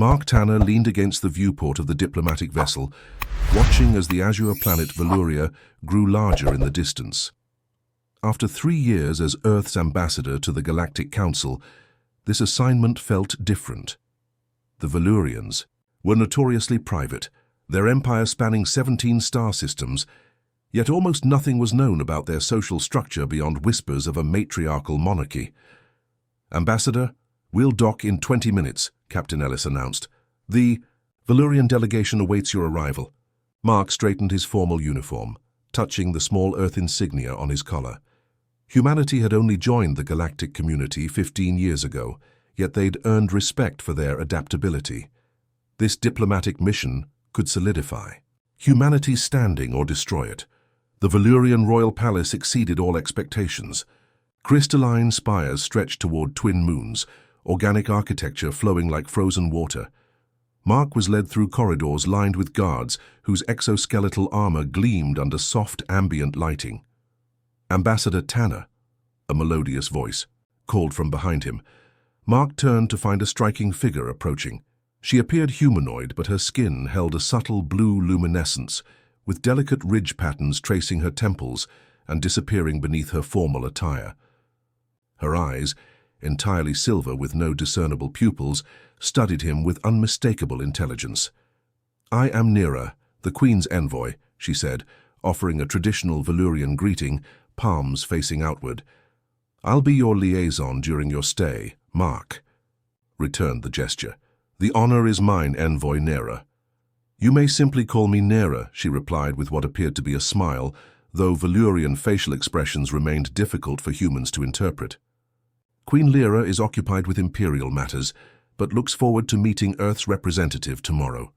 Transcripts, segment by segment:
Mark Tanner leaned against the viewport of the diplomatic vessel, watching as the azure planet Valuria grew larger in the distance. After 3 years as Earth's ambassador to the Galactic Council, this assignment felt different. The Valurians were notoriously private, their empire spanning 17 star systems, yet almost nothing was known about their social structure beyond whispers of a matriarchal monarchy. "Ambassador, we'll dock in 20 minutes, Captain Ellis announced. "The Valurian delegation awaits your arrival." Mark straightened his formal uniform, touching the small Earth insignia on his collar. Humanity had only joined the galactic community 15 years ago, yet they'd earned respect for their adaptability. This diplomatic mission could solidify humanity's standing or destroy it. The Valurian royal palace exceeded all expectations. Crystalline spires stretched toward twin moons, organic architecture flowing like frozen water. Mark was led through corridors lined with guards whose exoskeletal armor gleamed under soft ambient lighting. "Ambassador Tanner," a melodious voice called from behind him. Mark turned to find a striking figure approaching. She appeared humanoid, but her skin held a subtle blue luminescence, with delicate ridge patterns tracing her temples and disappearing beneath her formal attire. Her eyes, entirely silver with no discernible pupils, studied him with unmistakable intelligence. "I am Nera, the Queen's envoy," she said, offering a traditional Valurian greeting, palms facing outward. "I'll be your liaison during your stay, Mark," returned the gesture. "The honor is mine, envoy Nera." "You may simply call me Nera," she replied with what appeared to be a smile, though Valurian facial expressions remained difficult for humans to interpret. "Queen Lyra is occupied with imperial matters, but looks forward to meeting Earth's representative tomorrow."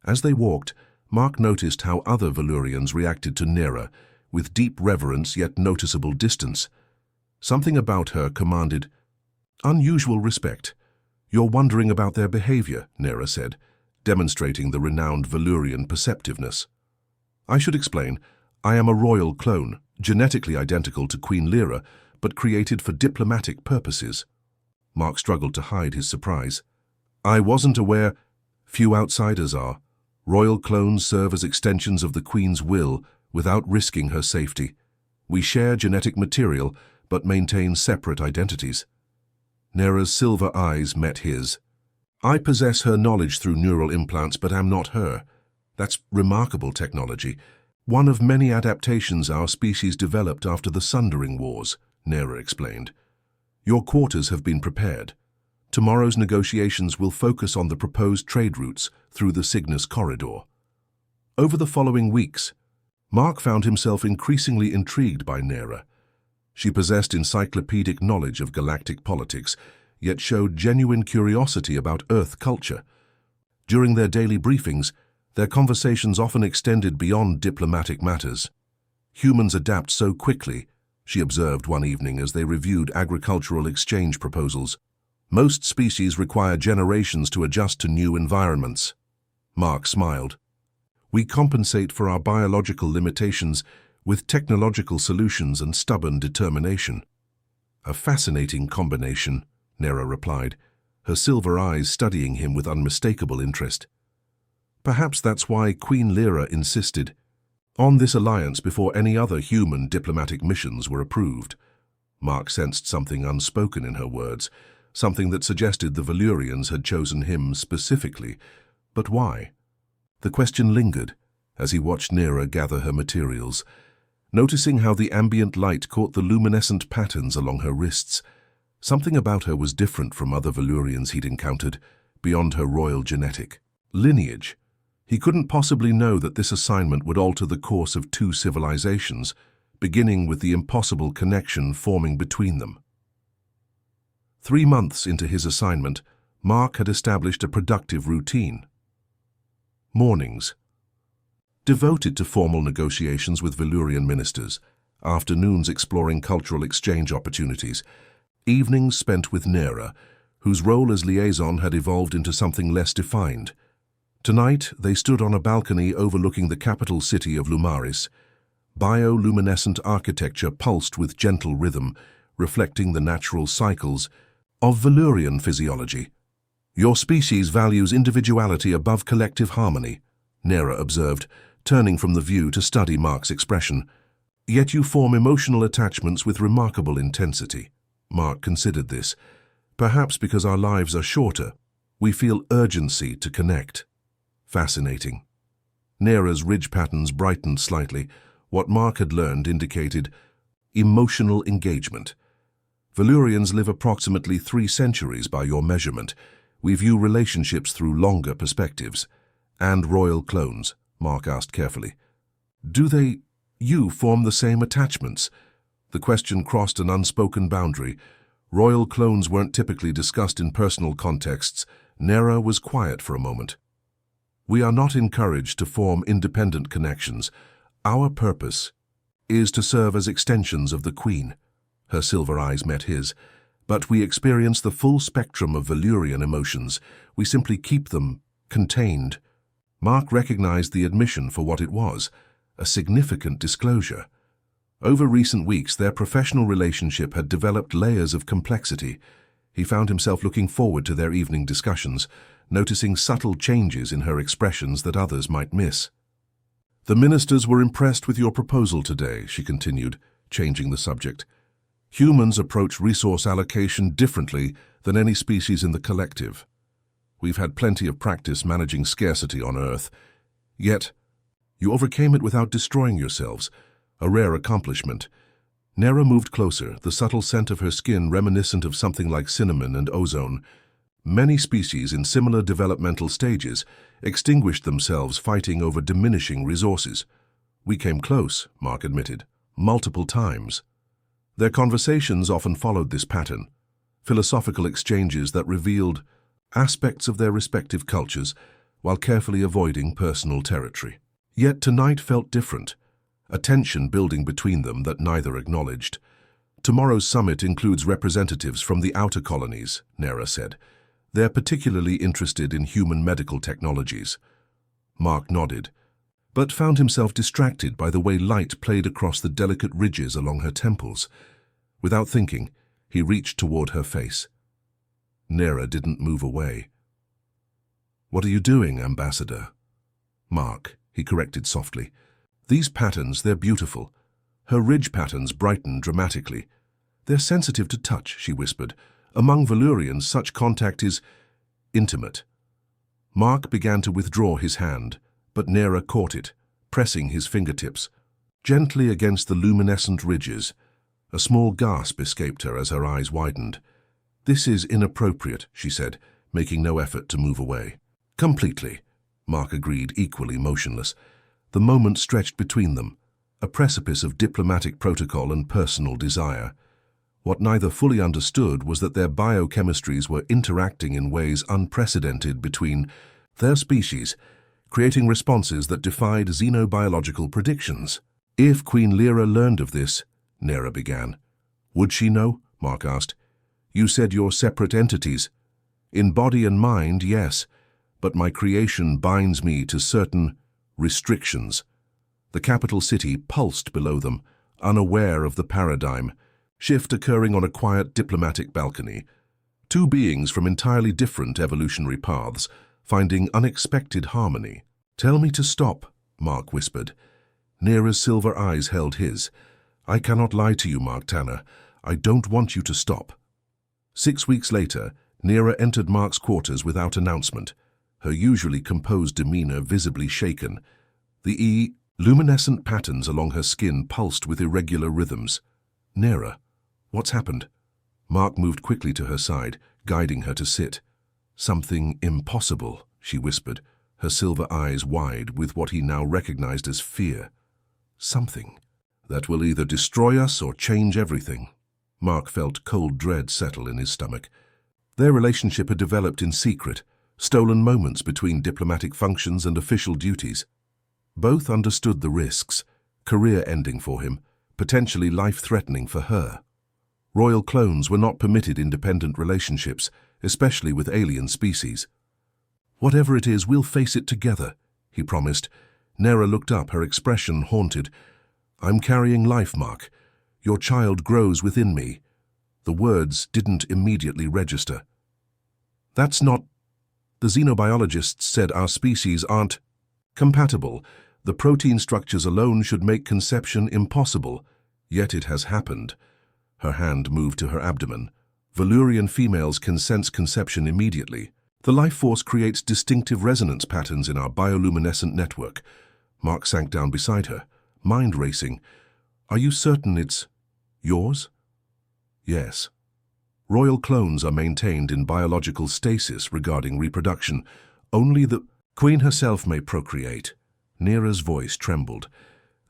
As they walked, Mark noticed how other Valurians reacted to Nera, with deep reverence yet noticeable distance. Something about her commanded unusual respect. "You're wondering about their behavior," Nera said, demonstrating the renowned Valurian perceptiveness. "I should explain, I am a royal clone, genetically identical to Queen Lyra, but created for diplomatic purposes." Mark struggled to hide his surprise. "I wasn't aware. Few outsiders are. Royal clones serve as extensions of the Queen's will without risking her safety. We share genetic material, but maintain separate identities." Nera's silver eyes met his. "I possess her knowledge through neural implants, but am not her. That's remarkable technology. One of many adaptations our species developed after the Sundering Wars," Nera explained. "Your quarters have been prepared. Tomorrow's negotiations will focus on the proposed trade routes through the Cygnus corridor." Over the following weeks, Mark found himself increasingly intrigued by Nera. She possessed encyclopedic knowledge of galactic politics, yet showed genuine curiosity about Earth culture. During their daily briefings, their conversations often extended beyond diplomatic matters. "Humans adapt so quickly," she observed one evening as they reviewed agricultural exchange proposals. "Most species require generations to adjust to new environments." Mark smiled. "We compensate for our biological limitations with technological solutions and stubborn determination." "A fascinating combination," Nera replied, her silver eyes studying him with unmistakable interest. "Perhaps that's why Queen Lyra insisted on this alliance before any other human diplomatic missions were approved." Mark sensed something unspoken in her words, something that suggested the Valurians had chosen him specifically. But why? The question lingered as he watched Nera gather her materials, noticing how the ambient light caught the luminescent patterns along her wrists. Something about her was different from other Valurians he'd encountered, beyond her royal genetic lineage. He couldn't possibly know that this assignment would alter the course of 2 civilizations, beginning with the impossible connection forming between them. 3 months into his assignment, Mark had established a productive routine. Mornings, devoted to formal negotiations with Valurian ministers, afternoons exploring cultural exchange opportunities, evenings spent with Nera, whose role as liaison had evolved into something less defined. Tonight, they stood on a balcony overlooking the capital city of Lumaris. Bioluminescent architecture pulsed with gentle rhythm, reflecting the natural cycles of Valurian physiology. Your species values individuality above collective harmony, Nera observed, turning from the view to study Mark's expression. Yet you form emotional attachments with remarkable intensity. Mark considered this. Perhaps because our lives are shorter, we feel urgency to connect. Fascinating. Nera's ridge patterns brightened slightly. What Mark had learned indicated emotional engagement. Valurians live approximately 3 centuries by your measurement. We view relationships through longer perspectives. And royal clones, Mark asked carefully. Do you form the same attachments? The question crossed an unspoken boundary. Royal clones weren't typically discussed in personal contexts. Nera was quiet for a moment. We are not encouraged to form independent connections. Our purpose is to serve as extensions of the Queen. Her silver eyes met his. But we experience the full spectrum of Valurian emotions. We simply keep them contained. Mark recognized the admission for what it was, a significant disclosure. Over recent weeks, their professional relationship had developed layers of complexity. He found himself looking forward to their evening discussions, noticing subtle changes in her expressions that others might miss. The ministers were impressed with your proposal today, she continued, changing the subject. Humans approach resource allocation differently than any species in the collective. We've had plenty of practice managing scarcity on Earth. Yet, you overcame it without destroying yourselves, a rare accomplishment. Nera moved closer, the subtle scent of her skin reminiscent of something like cinnamon and ozone. Many species in similar developmental stages extinguished themselves fighting over diminishing resources. We came close, Mark admitted, multiple times. Their conversations often followed this pattern, philosophical exchanges that revealed aspects of their respective cultures while carefully avoiding personal territory. Yet tonight felt different, a tension building between them that neither acknowledged. Tomorrow's summit includes representatives from the outer colonies, Nera said. They're particularly interested in human medical technologies. Mark nodded, but found himself distracted by the way light played across the delicate ridges along her temples. Without thinking, he reached toward her face. Nera didn't move away. What are you doing, Ambassador? Mark, he corrected softly. These patterns, they're beautiful. Her ridge patterns brightened dramatically. They're sensitive to touch, she whispered. Among Valurians, such contact is intimate. Mark began to withdraw his hand, but Nera caught it, pressing his fingertips gently against the luminescent ridges. A small gasp escaped her as her eyes widened. This is inappropriate, she said, making no effort to move away. Completely, Mark agreed, equally motionless. The moment stretched between them, a precipice of diplomatic protocol and personal desire. What neither fully understood was that their biochemistries were interacting in ways unprecedented between their species, creating responses that defied xenobiological predictions. If Queen Lyra learned of this, Nera began. Would she know? Mark asked. You said you're separate entities. In body and mind, yes, but my creation binds me to certain restrictions. The capital city pulsed below them, unaware of the paradigm shift occurring on a quiet diplomatic balcony. Two beings from entirely different evolutionary paths, finding unexpected harmony. Tell me to stop, Mark whispered. Nera's silver eyes held his. I cannot lie to you, Mark Tanner. I don't want you to stop. 6 weeks later, Nera entered Mark's quarters without announcement, her usually composed demeanor visibly shaken. The luminescent patterns along her skin pulsed with irregular rhythms. Nera, what's happened? Mark moved quickly to her side, guiding her to sit. Something impossible, she whispered, her silver eyes wide with what he now recognized as fear. Something that will either destroy us or change everything. Mark felt cold dread settle in his stomach. Their relationship had developed in secret, stolen moments between diplomatic functions and official duties. Both understood the risks, career ending for him, potentially life-threatening for her. Royal clones were not permitted independent relationships, especially with alien species. Whatever it is, we'll face it together, he promised. Nera looked up, her expression haunted. I'm carrying life, Mark. Your child grows within me. The words didn't immediately register. That's not The xenobiologists said our species aren't compatible. The protein structures alone should make conception impossible. Yet it has happened. Her hand moved to her abdomen. Valurian females can sense conception immediately. The life force creates distinctive resonance patterns in our bioluminescent network. Mark sank down beside her, mind racing. Are you certain it's yours? Yes. Royal clones are maintained in biological stasis regarding reproduction. Only the Queen herself may procreate. Neera's voice trembled.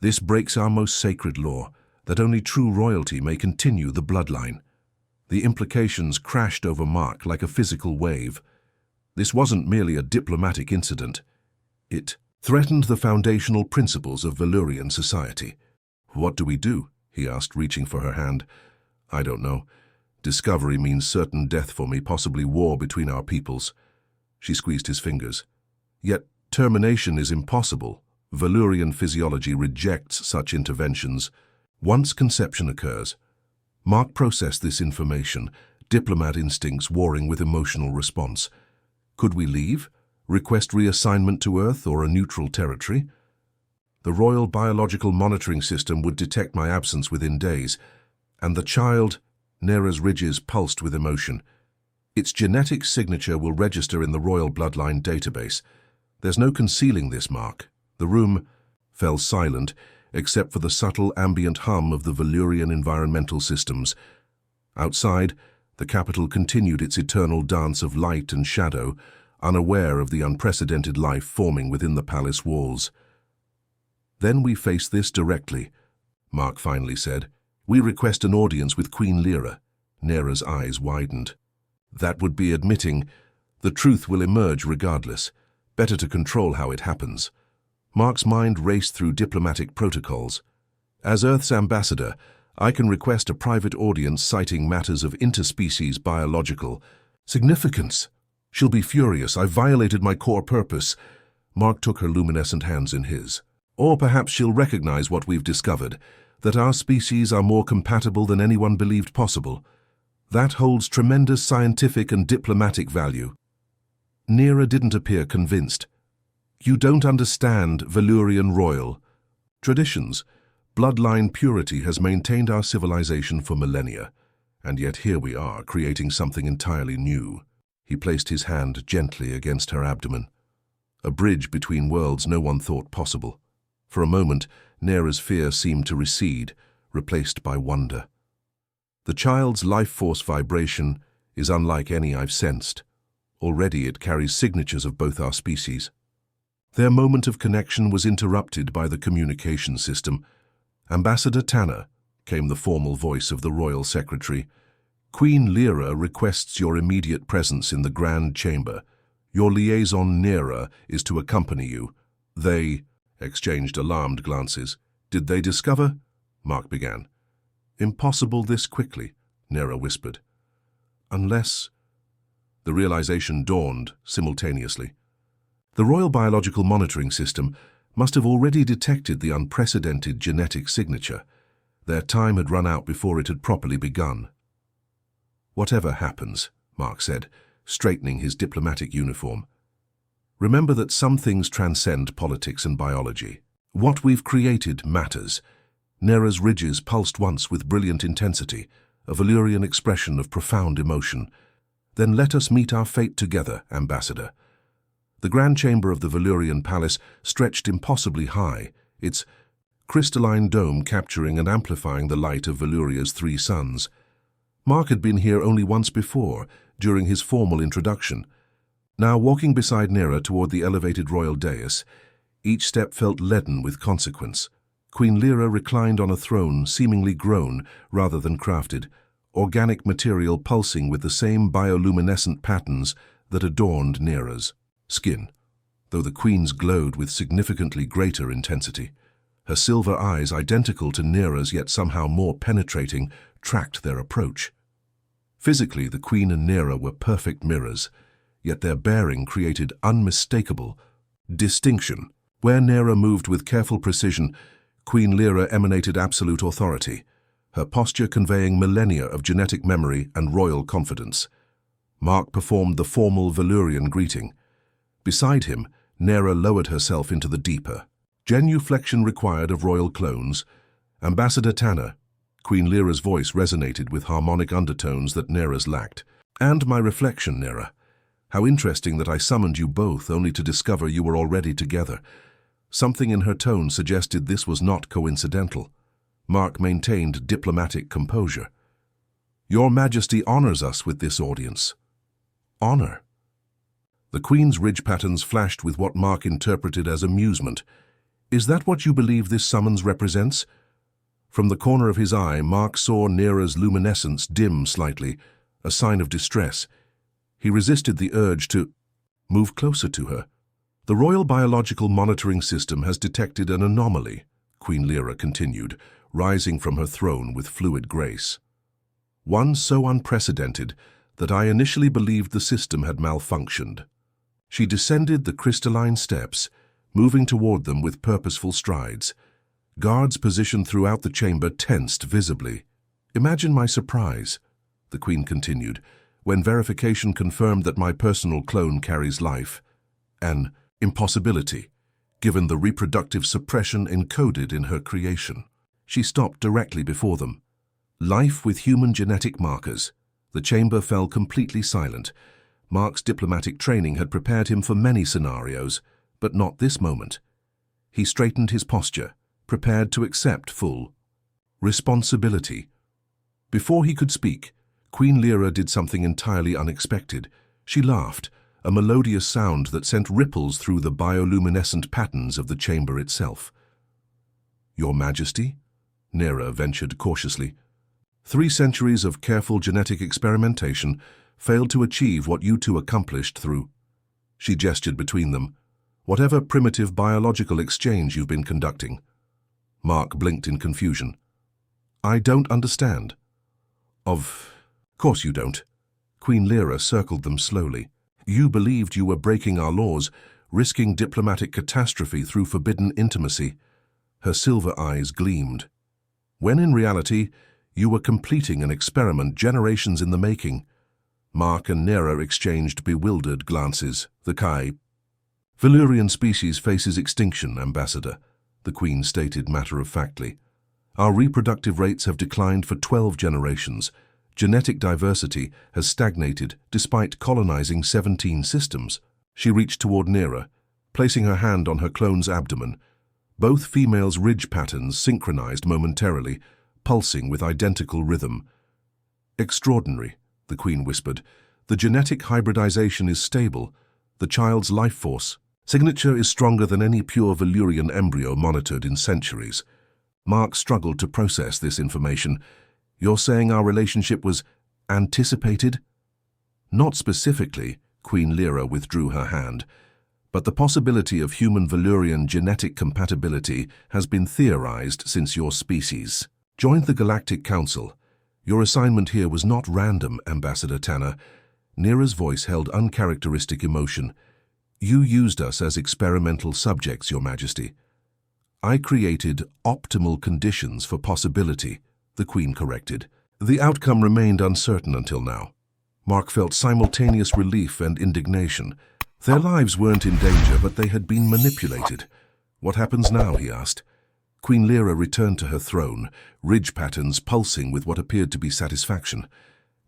This breaks our most sacred law, that only true royalty may continue the bloodline. The implications crashed over Mark like a physical wave. This wasn't merely a diplomatic incident. It threatened the foundational principles of Valurian society. What do we do? He asked, reaching for her hand. I don't know. Discovery means certain death for me, possibly war between our peoples. She squeezed his fingers. Yet termination is impossible. Valurian physiology rejects such interventions. Once conception occurs, Mark processed this information, diplomat instincts warring with emotional response. Could we leave? Request reassignment to Earth or a neutral territory? The Royal Biological Monitoring System would detect my absence within days, and the child, Neera's ridges pulsed with emotion. Its genetic signature will register in the Royal Bloodline database. There's no concealing this, Mark. The room fell silent, except for the subtle ambient hum of the Valurian environmental systems. Outside, the capital continued its eternal dance of light and shadow, unaware of the unprecedented life forming within the palace walls. Then we face this directly, Mark finally said. We request an audience with Queen Lyra. Neera's eyes widened. That would be admitting the truth will emerge regardless. Better to control how it happens. Mark's mind raced through diplomatic protocols. As Earth's ambassador, I can request a private audience citing matters of interspecies biological significance. She'll be furious. I violated my core purpose. Mark took her luminescent hands in his. Or perhaps she'll recognize what we've discovered, that our species are more compatible than anyone believed possible. That holds tremendous scientific and diplomatic value. Neera didn't appear convinced. You don't understand Valurian royal traditions. Bloodline purity has maintained our civilization for millennia, and yet here we are, creating something entirely new. He placed his hand gently against her abdomen. A bridge between worlds no one thought possible. For a moment, Neera's fear seemed to recede, replaced by wonder. The child's life force vibration is unlike any I've sensed. Already it carries signatures of both our species. Their moment of connection was interrupted by the communication system. Ambassador Tanner, came the formal voice of the royal secretary. Queen Lyra requests your immediate presence in the Grand Chamber. Your liaison Neera is to accompany you. They exchanged alarmed glances. Did they discover? Mark began. Impossible this quickly, Neera whispered. Unless... The realization dawned simultaneously. The Royal Biological Monitoring System must have already detected the unprecedented genetic signature. Their time had run out before it had properly begun. Whatever happens, Mark said, straightening his diplomatic uniform. Remember that some things transcend politics and biology. What we've created matters. Neera's ridges pulsed once with brilliant intensity, a Valurian expression of profound emotion. Then let us meet our fate together, Ambassador. The grand chamber of the Valurian palace stretched impossibly high, its crystalline dome capturing and amplifying the light of Valuria's three suns. Mark had been here only once before, during his formal introduction. Now, walking beside Neera toward the elevated royal dais, each step felt leaden with consequence. Queen Lyra reclined on a throne seemingly grown rather than crafted, organic material pulsing with the same bioluminescent patterns that adorned Neera's skin, though the queen's glowed with significantly greater intensity. Her silver eyes, identical to Neera's yet somehow more penetrating, tracked their approach. Physically, the queen and Neera were perfect mirrors, yet their bearing created unmistakable distinction. Where Neera moved with careful precision, Queen Lyra emanated absolute authority, her posture conveying millennia of genetic memory and royal confidence. Mark performed the formal Valyrian greeting. Beside him, Nera lowered herself into the deeper, genuflection required of royal clones. Ambassador Tanner. Queen Lyra's voice resonated with harmonic undertones that Nera's lacked. And my reflection, Nera. How interesting that I summoned you both only to discover you were already together. Something in her tone suggested this was not coincidental. Mark maintained diplomatic composure. Your Majesty honors us with this audience. Honor? The Queen's ridge patterns flashed with what Mark interpreted as amusement. Is that what you believe this summons represents? From the corner of his eye, Mark saw Nera's luminescence dim slightly, a sign of distress. He resisted the urge to move closer to her. The Royal Biological Monitoring System has detected an anomaly, Queen Lyra continued, rising from her throne with fluid grace. One so unprecedented that I initially believed the system had malfunctioned. She descended the crystalline steps, moving toward them with purposeful strides. Guards positioned throughout the chamber tensed visibly. Imagine my surprise, the Queen continued, when verification confirmed that my personal clone carries life. An impossibility, given the reproductive suppression encoded in her creation. She stopped directly before them. Life with human genetic markers. The chamber fell completely silent. Mark's diplomatic training had prepared him for many scenarios, but not this moment. He straightened his posture, prepared to accept full responsibility. Before he could speak, Queen Lyra did something entirely unexpected. She laughed, a melodious sound that sent ripples through the bioluminescent patterns of the chamber itself. Your Majesty? Nera ventured cautiously. 3 centuries of careful genetic experimentation failed to achieve what you two accomplished through. She gestured between them. Whatever primitive biological exchange you've been conducting. Mark blinked in confusion. I don't understand. Of course you don't. Queen Lyra circled them slowly. You believed you were breaking our laws, risking diplomatic catastrophe through forbidden intimacy. Her silver eyes gleamed. When in reality, you were completing an experiment generations in the making. Mark and Nera exchanged bewildered glances. The Valyrian species faces extinction, Ambassador, the Queen stated matter-of-factly. Our reproductive rates have declined for 12 generations. Genetic diversity has stagnated despite colonizing 17 systems. She reached toward Nera, placing her hand on her clone's abdomen. Both females' ridge patterns synchronized momentarily, pulsing with identical rhythm. Extraordinary, the Queen whispered. The genetic hybridization is stable. The child's life force signature is stronger than any pure Valyrian embryo monitored in centuries. Mark struggled to process this information. You're saying our relationship was anticipated? Not specifically, Queen Lyra withdrew her hand, but the possibility of human-Valyrian genetic compatibility has been theorized since your species joined the Galactic Council. Your assignment here was not random, Ambassador Tanner. Nera's voice held uncharacteristic emotion. You used us as experimental subjects, Your Majesty. I created optimal conditions for possibility, the Queen corrected. The outcome remained uncertain until now. Mark felt simultaneous relief and indignation. Their lives weren't in danger, but they had been manipulated. What happens now, he asked. Queen Lyra returned to her throne, ridge patterns pulsing with what appeared to be satisfaction.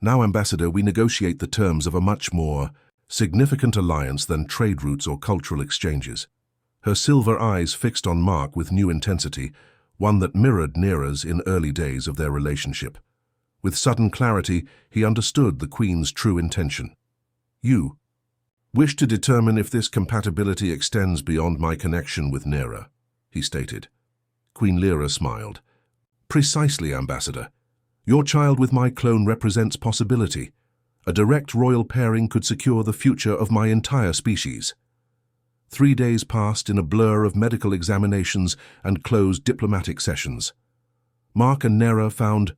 Now, Ambassador, we negotiate the terms of a much more significant alliance than trade routes or cultural exchanges. Her silver eyes fixed on Mark with new intensity, one that mirrored Nera's in early days of their relationship. With sudden clarity, he understood the Queen's true intention. You wish to determine if this compatibility extends beyond my connection with Nera, he stated. Queen Lyra smiled. Precisely, Ambassador. Your child with my clone represents possibility. A direct royal pairing could secure the future of my entire species. 3 days passed in a blur of medical examinations and closed diplomatic sessions. Mark and Nera found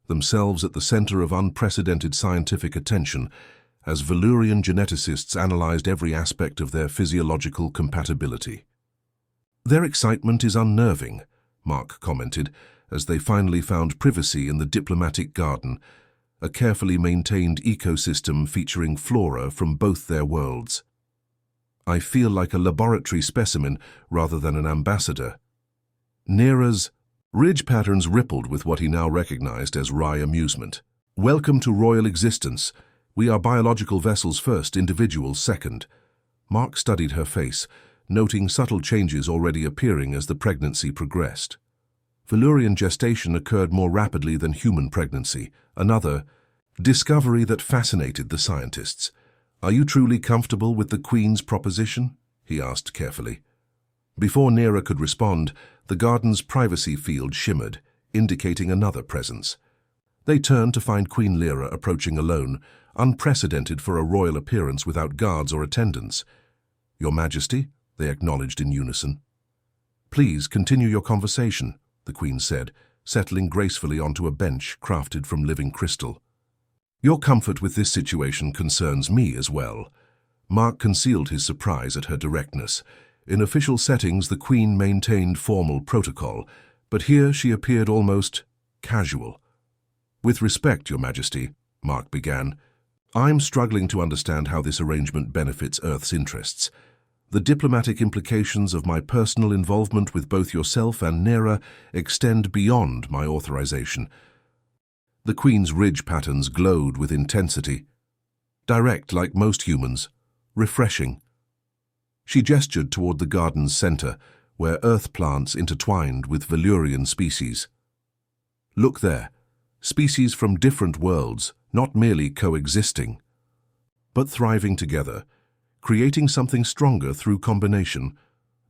themselves at the center of unprecedented scientific attention as Valyrian geneticists analyzed every aspect of their physiological compatibility. Their excitement is unnerving, Mark commented, as they finally found privacy in the diplomatic garden. a carefully maintained ecosystem featuring flora from both their worlds. I feel like a laboratory specimen rather than an ambassador. Nera's ridge patterns rippled with what he now recognized as wry amusement. Welcome to royal existence. We are biological vessels first, individuals second. Mark studied her face, noting subtle changes already appearing as the pregnancy progressed. Valyrian gestation occurred more rapidly than human pregnancy, another discovery that fascinated the scientists. Are you truly comfortable with the Queen's proposition? He asked carefully. Before Nera could respond, the garden's privacy field shimmered, indicating another presence. They turned to find Queen Lyra approaching alone, unprecedented for a royal appearance without guards or attendants. Your Majesty, they acknowledged in unison. Please continue your conversation, the Queen said, settling gracefully onto a bench crafted from living crystal. Your comfort with this situation concerns me as well. Mark concealed his surprise at her directness. In official settings, the Queen maintained formal protocol, but here she appeared almost casual. With respect, Your Majesty, Mark began, I'm struggling to understand how this arrangement benefits Earth's interests. The diplomatic implications of my personal involvement with both yourself and Nera extend beyond my authorization. The Queen's ridge patterns glowed with intensity. Direct like most humans, refreshing. She gestured toward the garden's center, where earth plants intertwined with Valyrian species. Look there, species from different worlds, not merely coexisting, but thriving together, creating something stronger through combination,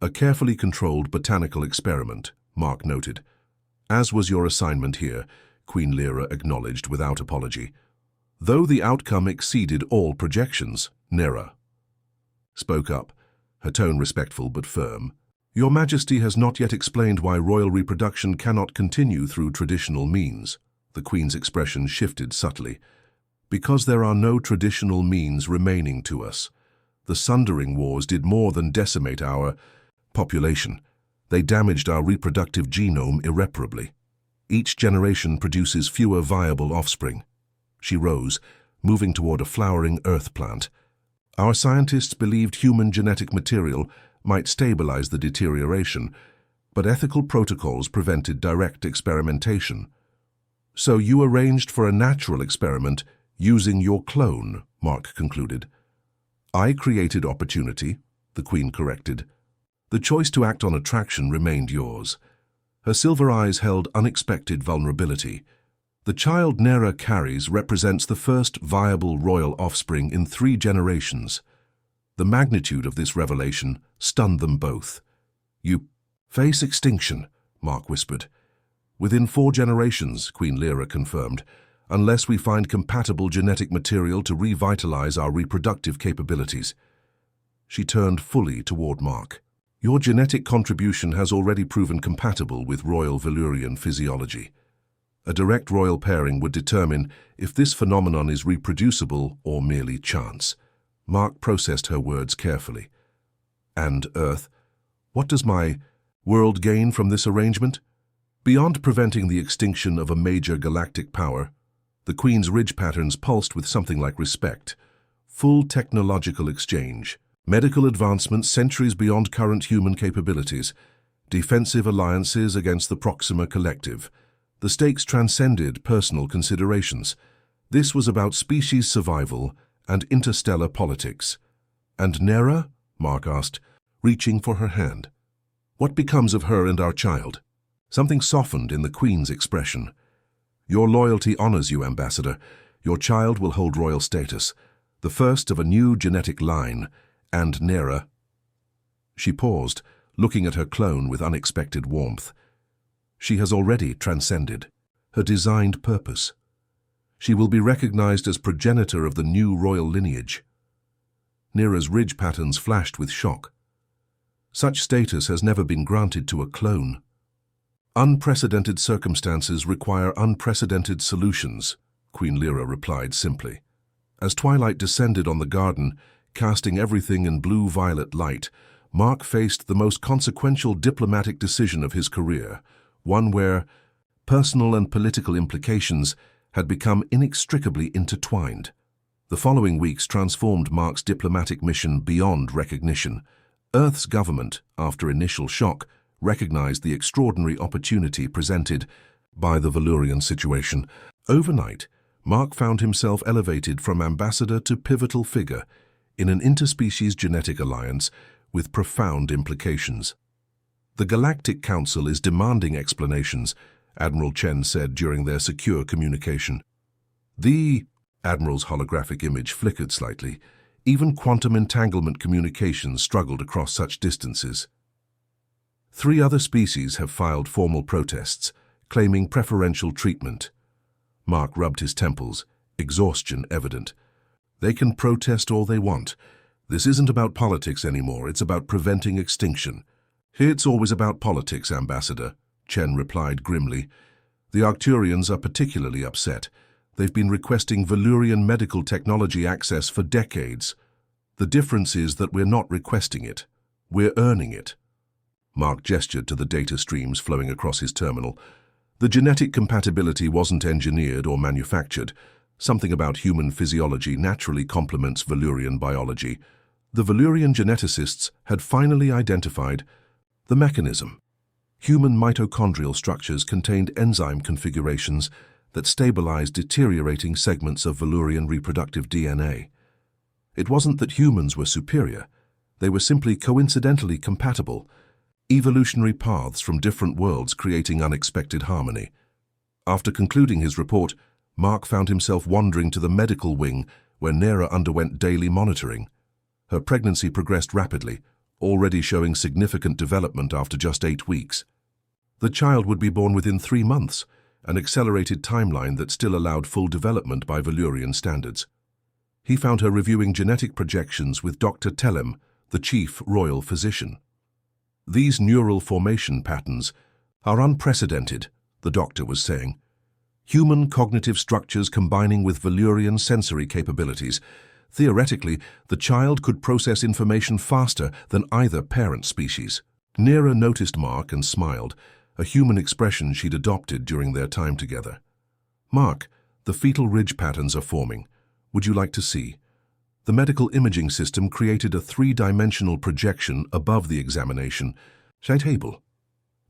a carefully controlled botanical experiment, Mark noted. As was your assignment here, Queen Lyra acknowledged without apology. Though the outcome exceeded all projections, Nera spoke up, her tone respectful but firm. Your Majesty has not yet explained why royal reproduction cannot continue through traditional means. The Queen's expression shifted subtly. Because there are no traditional means remaining to us. The Sundering Wars did more than decimate our population. They damaged our reproductive genome irreparably. Each generation produces fewer viable offspring. She rose, moving toward a flowering earth plant. Our scientists believed human genetic material might stabilize the deterioration, but ethical protocols prevented direct experimentation. So you arranged for a natural experiment using your clone, Mark concluded. I created opportunity, the Queen corrected. The choice to act on attraction remained yours. Her silver eyes held unexpected vulnerability. The child Nera carries represents the first viable royal offspring in 3 generations. The magnitude of this revelation stunned them both. You face extinction, Mark whispered. Within 4 generations, Queen Lyra confirmed, unless we find compatible genetic material to revitalize our reproductive capabilities. She turned fully toward Mark. Your genetic contribution has already proven compatible with royal Valyrian physiology. A direct royal pairing would determine if this phenomenon is reproducible or merely chance. Mark processed her words carefully. And Earth, what does my world gain from this arrangement? Beyond preventing the extinction of a major galactic power, the Queen's ridge patterns pulsed with something like respect. Full technological exchange, medical advancements centuries beyond current human capabilities, defensive alliances against the Proxima Collective. The stakes transcended personal considerations. This was about species survival and interstellar politics. And Nera? Mark asked, reaching for her hand. What becomes of her and our child? Something softened in the Queen's expression. Your loyalty honors you, Ambassador. Your child will hold royal status, the first of a new genetic line, and Nera. She paused, looking at her clone with unexpected warmth. She has already transcended her designed purpose. She will be recognized as progenitor of the new royal lineage. Nera's ridge patterns flashed with shock. Such status has never been granted to a clone. Unprecedented circumstances require unprecedented solutions, Queen Lyra replied simply. As twilight descended on the garden, casting everything in blue-violet light, Mark faced the most consequential diplomatic decision of his career, one where personal and political implications had become inextricably intertwined. The following weeks transformed Mark's diplomatic mission beyond recognition. Earth's government, after initial shock, recognized the extraordinary opportunity presented by the Valurian situation. Overnight, Mark found himself elevated from ambassador to pivotal figure in an interspecies genetic alliance with profound implications. "The Galactic Council is demanding explanations," Admiral Chen said during their secure communication. The Admiral's holographic image flickered slightly. Even quantum entanglement communications struggled across such distances. 3 other species have filed formal protests, claiming preferential treatment. Mark rubbed his temples, exhaustion evident. "They can protest all they want. This isn't about politics anymore, it's about preventing extinction." "It's always about politics, Ambassador," Chen replied grimly. "The Arcturians are particularly upset. They've been requesting Valurian medical technology access for decades. The difference is that we're not requesting it. We're earning it." Mark gestured to the data streams flowing across his terminal. The genetic compatibility wasn't engineered or manufactured. Something about human physiology naturally complements Valurian biology. The Valurian geneticists had finally identified the mechanism. Human mitochondrial structures contained enzyme configurations that stabilized deteriorating segments of Valurian reproductive DNA. It wasn't that humans were superior. They were simply coincidentally compatible, evolutionary paths from different worlds creating unexpected harmony. After concluding his report, Mark found himself wandering to the medical wing where Nera underwent daily monitoring. Her pregnancy progressed rapidly, already showing significant development after just 8 weeks. The child would be born within 3 months, an accelerated timeline that still allowed full development by Valurian standards. He found her reviewing genetic projections with Dr. Tellem, the chief royal physician. "These neural formation patterns are unprecedented," the doctor was saying. "Human cognitive structures combining with Valurian sensory capabilities. Theoretically, the child could process information faster than either parent species." Nera noticed Mark and smiled, a human expression she'd adopted during their time together. "Mark, the fetal ridge patterns are forming. Would you like to see?" The medical imaging system created a 3-dimensional projection above the examination. Table.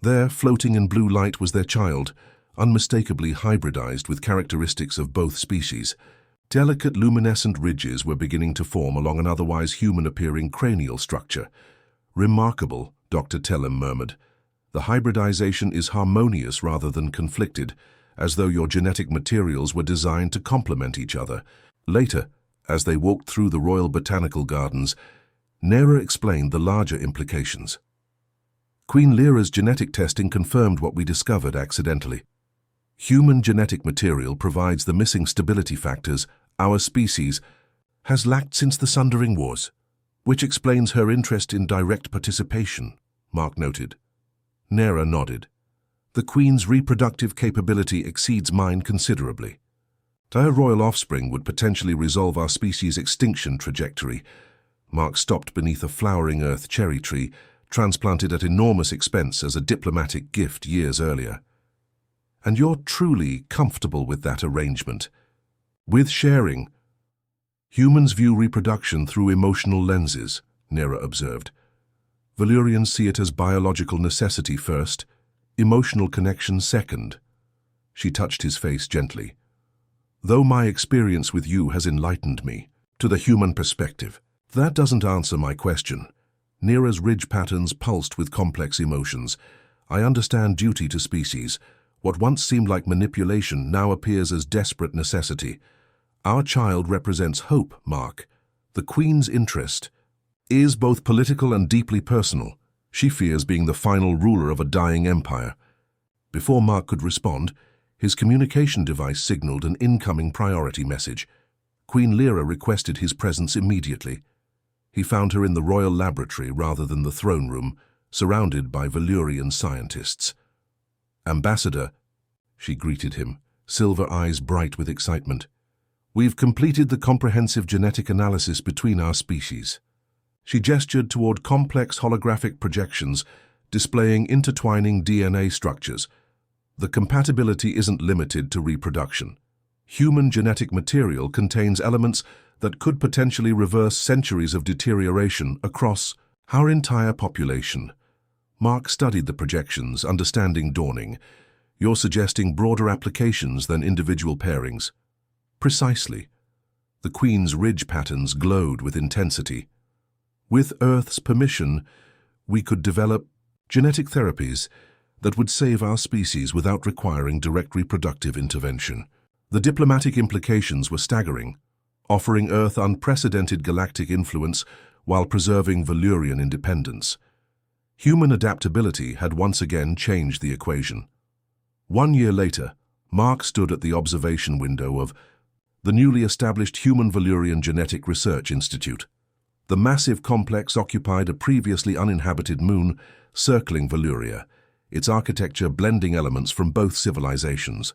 There, floating in blue light, was their child, unmistakably hybridized with characteristics of both species. Delicate luminescent ridges were beginning to form along an otherwise human-appearing cranial structure. "Remarkable," Dr. Tellem murmured. "The hybridization is harmonious rather than conflicted, as though your genetic materials were designed to complement each other." Later, as they walked through the Royal Botanical Gardens, Nera explained the larger implications. "Queen Lyra's genetic testing confirmed what we discovered accidentally. Human genetic material provides the missing stability factors our species has lacked since the Sundering Wars, which explains her interest in direct participation," Mark noted. Nera nodded. "The Queen's reproductive capability exceeds mine considerably. Her royal offspring would potentially resolve our species' extinction trajectory." Mark stopped beneath a flowering earth cherry tree, transplanted at enormous expense as a diplomatic gift years earlier. "And you're truly comfortable with that arrangement?" "With sharing. Humans view reproduction through emotional lenses," Nera observed. "Valurians see it as biological necessity first, emotional connection second." She touched his face gently. "Though my experience with you has enlightened me to the human perspective, that doesn't answer my question." Nera's ridge patterns pulsed with complex emotions. "I understand duty to species. What once seemed like manipulation now appears as desperate necessity. Our child represents hope, Mark. The Queen's interest is both political and deeply personal. She fears being the final ruler of a dying empire." Before Mark could respond, his communication device signaled an incoming priority message. Queen Lyra requested his presence immediately. He found her in the royal laboratory rather than the throne room, surrounded by Valurian scientists. "Ambassador," she greeted him, silver eyes bright with excitement. "We've completed the comprehensive genetic analysis between our species." She gestured toward complex holographic projections displaying intertwining DNA structures. "The compatibility isn't limited to reproduction. Human genetic material contains elements that could potentially reverse centuries of deterioration across our entire population. Mark studied the projections, understanding dawning. You're suggesting broader applications than individual pairings. Precisely. The Queen's ridge patterns glowed with intensity. With Earth's permission, we could develop genetic therapies that would save our species without requiring direct reproductive intervention. The diplomatic implications were staggering, offering Earth unprecedented galactic influence while preserving Valyrian independence. Human adaptability had once again changed the equation. 1 year later, Mark stood at the observation window of the newly established Human Valyrian Genetic Research Institute. The massive complex occupied a previously uninhabited moon circling Valyria, its architecture blending elements from both civilizations.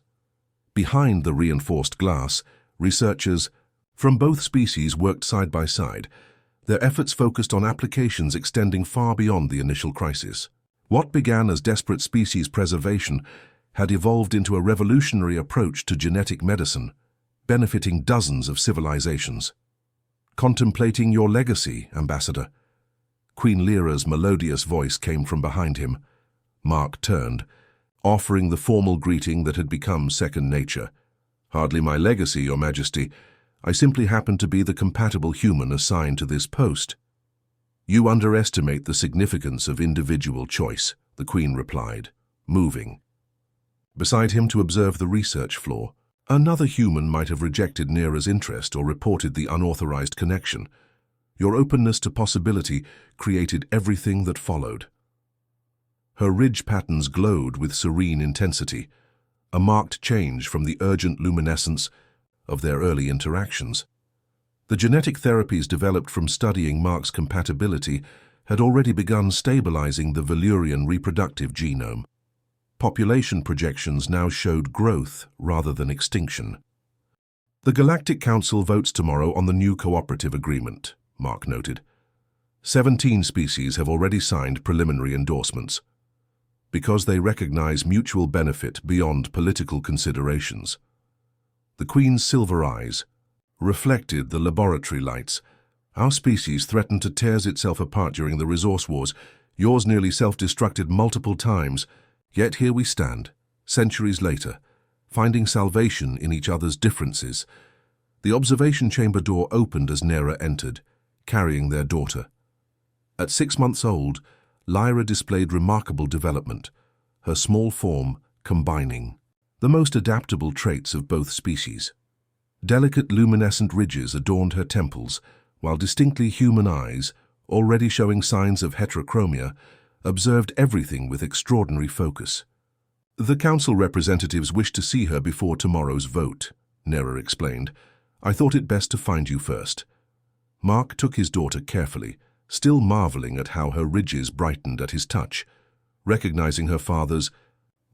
Behind the reinforced glass, researchers from both species worked side by side, their efforts focused on applications extending far beyond the initial crisis. What began as desperate species preservation had evolved into a revolutionary approach to genetic medicine, benefiting dozens of civilizations. Contemplating your legacy, Ambassador. Queen Lyra's melodious voice came from behind him. Mark turned, offering the formal greeting that had become second nature. Hardly my legacy, Your Majesty. I simply happen to be the compatible human assigned to this post. You underestimate the significance of individual choice, the Queen replied, moving. Beside him to observe the research floor, another human might have rejected Nera's interest or reported the unauthorized connection. Your openness to possibility created everything that followed. Her ridge patterns glowed with serene intensity, a marked change from the urgent luminescence of their early interactions. The genetic therapies developed from studying Mark's compatibility had already begun stabilizing the Valyrian reproductive genome. Population projections now showed growth rather than extinction. The Galactic Council votes tomorrow on the new cooperative agreement, Mark noted. 17 species have already signed preliminary endorsements, because they recognize mutual benefit beyond political considerations. The Queen's silver eyes reflected the laboratory lights. Our species threatened to tear itself apart during the resource wars. Yours nearly self-destructed multiple times. Yet here we stand, centuries later, finding salvation in each other's differences. The observation chamber door opened as Nera entered, carrying their daughter. At 6 months old, Lyra displayed remarkable development, her small form combining the most adaptable traits of both species. Delicate luminescent ridges adorned her temples, while distinctly human eyes, already showing signs of heterochromia, observed everything with extraordinary focus. The council representatives wish to see her before tomorrow's vote, Nera explained. I thought it best to find you first. Mark took his daughter carefully, still marveling at how her ridges brightened at his touch, recognizing her father's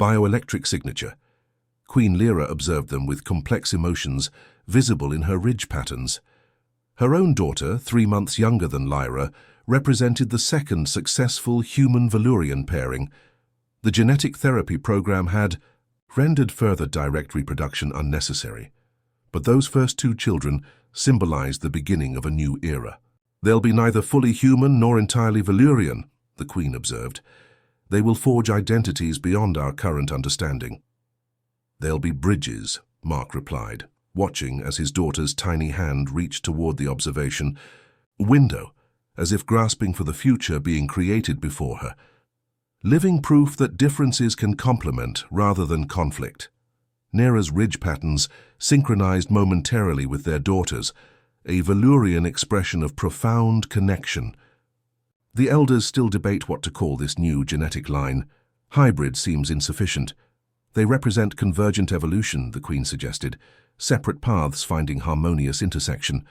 bioelectric signature. Queen Lyra observed them with complex emotions visible in her ridge patterns. Her own daughter, 3 months younger than Lyra, represented the second successful human-Valyrian pairing. The genetic therapy program had rendered further direct reproduction unnecessary, but those first 2 children symbolized the beginning of a new era. They'll be neither fully human nor entirely Valyrian, the Queen observed. They will forge identities beyond our current understanding. They'll be bridges, Mark replied, watching as his daughter's tiny hand reached toward the observation window, as if grasping for the future being created before her. Living proof that differences can complement rather than conflict. Nera's ridge patterns synchronized momentarily with their daughters, a Valyrian expression of profound connection. The elders still debate what to call this new genetic line. Hybrid seems insufficient. They represent convergent evolution, the Queen suggested, separate paths finding harmonious intersection.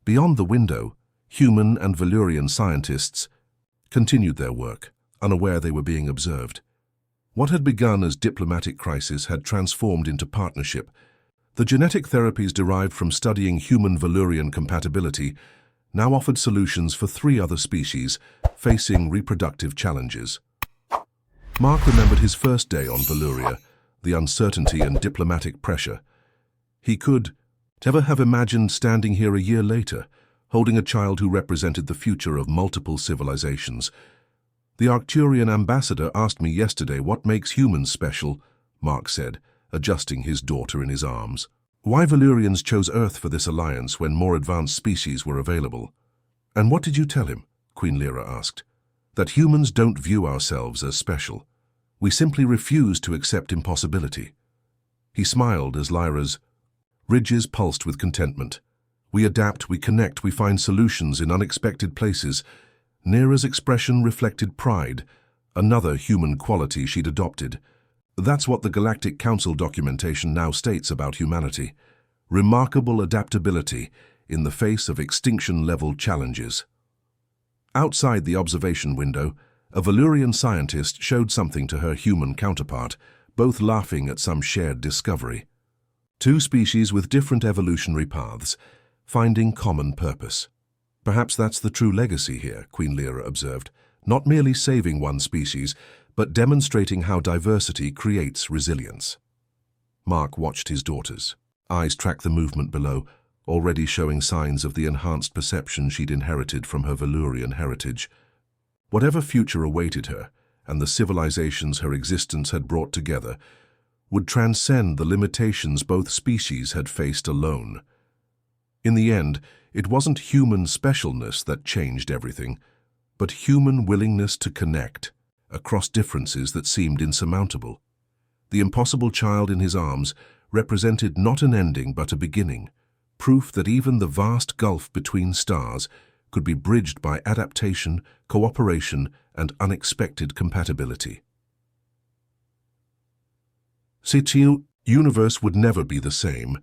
Beyond the window, human and Valyrian scientists continued their work, unaware they were being observed. What had begun as diplomatic crisis had transformed into partnership. The genetic therapies derived from studying human Valyrian compatibility now offered solutions for 3 other species facing reproductive challenges. Mark remembered his first day on Valyria, the uncertainty and diplomatic pressure. He could ever have imagined standing here a year later, holding a child who represented the future of multiple civilizations. The Arcturian ambassador asked me yesterday what makes humans special, Mark said, adjusting his daughter in his arms. Why Valyrians chose Earth for this alliance when more advanced species were available. And what did you tell him? Queen Lyra asked. That humans don't view ourselves as special. We simply refuse to accept impossibility. He smiled as Lyra's ridges pulsed with contentment. We adapt, we connect, we find solutions in unexpected places. Lyra's expression reflected pride, another human quality she'd adopted. That's what the Galactic Council documentation now states about humanity. Remarkable adaptability in the face of extinction-level challenges. Outside the observation window, a Valyrian scientist showed something to her human counterpart, both laughing at some shared discovery. Two species with different evolutionary paths, finding common purpose. Perhaps that's the true legacy here, Queen Lyra observed, not merely saving one species, but demonstrating how diversity creates resilience. Mark watched his daughters. Eyes tracked the movement below, already showing signs of the enhanced perception she'd inherited from her Valyrian heritage. Whatever future awaited her, and the civilizations her existence had brought together, would transcend the limitations both species had faced alone. In the end, it wasn't human specialness that changed everything, but human willingness to connect across differences that seemed insurmountable. The impossible child in his arms represented not an ending but a beginning, proof that even the vast gulf between stars could be bridged by adaptation, cooperation, and unexpected compatibility. The universe would never be the same,